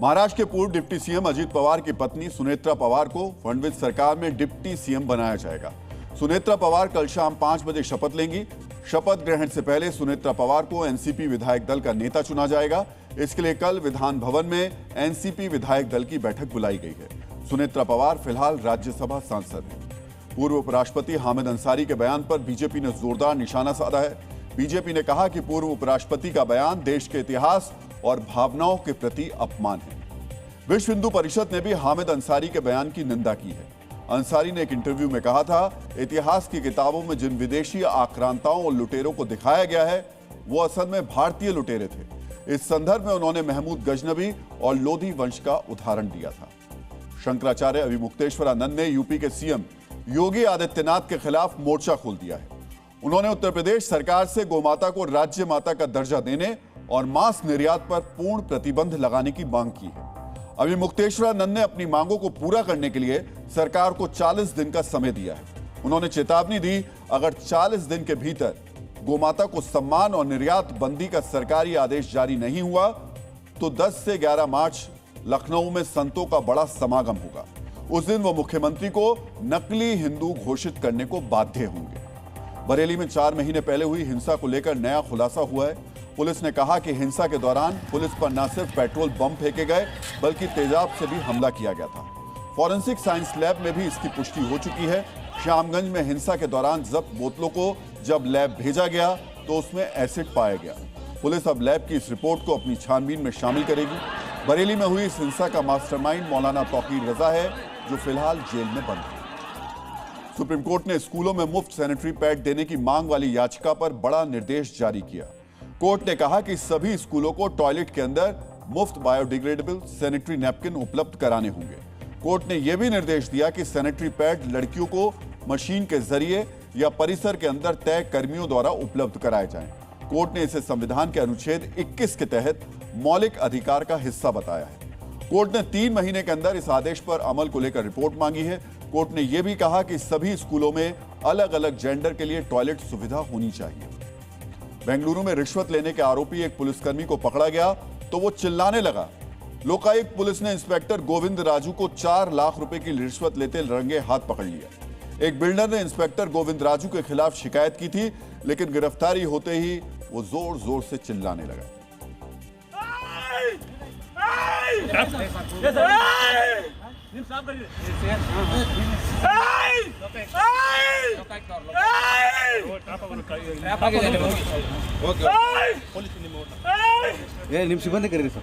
महाराष्ट्र के पूर्व deputy CM Ajit Pawar की पत्नी सुनेत्रा पवार को फडणवीस सरकार में डिप्टी सीएम बनाया जाएगा। सुनेत्रा पवार कल शाम 5 बजे शपथ लेंगी। शपथ ग्रहण से पहले सुनेत्रा पवार को एनसीपी विधायक दल का नेता चुना जाएगा। इसके लिए कल विधान भवन में एनसीपी विधायक दल की बैठक बुलाई गई है। सुनेत्रा पवार फिलहाल राज्यसभा सांसद हैं। पूर्व उपराष्ट्रपति हामिद अंसारी के बयान पर बीजेपी ने जोरदार निशाना साधा है। बीजेपी ने कहा कि पूर्व उपराष्ट्रपति का बयान देश के इतिहास और भावनाओं के प्रति अपमान है। विश्व हिंदू परिषद ने भी हामिद अंसारी के बयान की निंदा की है। अंसारी ने एक इंटरव्यू में कहा था, इतिहास की किताबों में जिन विदेशी आक्रांताओं और लुटेरों को दिखाया गया है वो असल में भारतीय लुटेरे थे। इस संदर्भ में उन्होंने महमूद गजनबी और लोधी वंश का उदाहरण दिया था। शंकराचार्य अभिमुक्तेश्वरानंद ने यूपी के सीएम योगी आदित्यनाथ के खिलाफ मोर्चा खोल दिया है। उन्होंने उत्तर प्रदेश सरकार से गोमाता को राज्य माता का दर्जा देने और मांस निर्यात पर पूर्ण प्रतिबंध लगाने की मांग की है। अभिमुक्तेश्वरानंद ने अपनी मांगों को पूरा करने के लिए सरकार को 40 दिन का समय दिया है। उन्होंने चेतावनी दी, अगर 40 दिन के भीतर गोमाता को सम्मान और निर्यात बंदी का सरकारी आदेश जारी नहीं हुआ तो 10 से 11 मार्च लखनऊ में संतों का बड़ा समागम होगा। उस दिन वो मुख्यमंत्री को नकली हिंदू घोषित करने को बाध्य होंगे। बरेली में 4 महीने पहले हुई हिंसा को लेकर नया खुलासा हुआ है। पुलिस ने कहा कि हिंसा के दौरान पुलिस पर न सिर्फ पेट्रोल बम फेंके गए बल्कि तेजाब से भी हमला किया गया था। फॉरेंसिक साइंस लैब में भी इसकी पुष्टि हो चुकी है। श्यामगंज में हिंसा के दौरान जब्त बोतलों को जब लैब भेजा गया तो उसमें एसिड पाया गया। पुलिस अब लैब की इस रिपोर्ट को अपनी छानबीन में शामिल करेगी। बरेली में हुई इस हिंसा का मास्टरमाइंड मौलाना तौकीर रजा है, जो फिलहाल जेल में बंद है। सुप्रीम कोर्ट ने स्कूलों में मुफ्त सैनिटरी पैड देने की मांग वाली याचिका पर बड़ा निर्देश जारी किया। कोर्ट ने कहा कि सभी स्कूलों को टॉयलेट के अंदर मुफ्त बायोडिग्रेडेबल सैनिटरी नैपकिन उपलब्ध कराने होंगे। कोर्ट ने यह भी निर्देश दिया कि सैनिटरी पैड लड़कियों को मशीन के जरिए या परिसर के अंदर तय कर्मियों द्वारा उपलब्ध कराए जाएं। कोर्ट ने इसे संविधान के अनुच्छेद 21 के तहत मौलिक अधिकार का हिस्सा बताया है। कोर्ट ने 3 महीने के अंदर इस आदेश पर अमल को लेकर रिपोर्ट मांगी है। कोर्ट ने यह भी कहा कि सभी स्कूलों में अलग अलग जेंडर के लिए टॉयलेट सुविधा होनी चाहिए। बेंगलुरु में रिश्वत लेने के आरोपी एक पुलिसकर्मी को पकड़ा गया तो वो चिल्लाने लगा। लोकायुक्त पुलिस ने इंस्पेक्टर गोविंद राजू को 4 लाख रुपए की रिश्वत लेते रंगे हाथ पकड़ लिया। एक बिल्डर ने इंस्पेक्टर गोविंद राजू के खिलाफ शिकायत की थी, लेकिन गिरफ्तारी होते ही वो जोर जोर से चिल्लाने लगा। निम सिबंदी करेगी सर।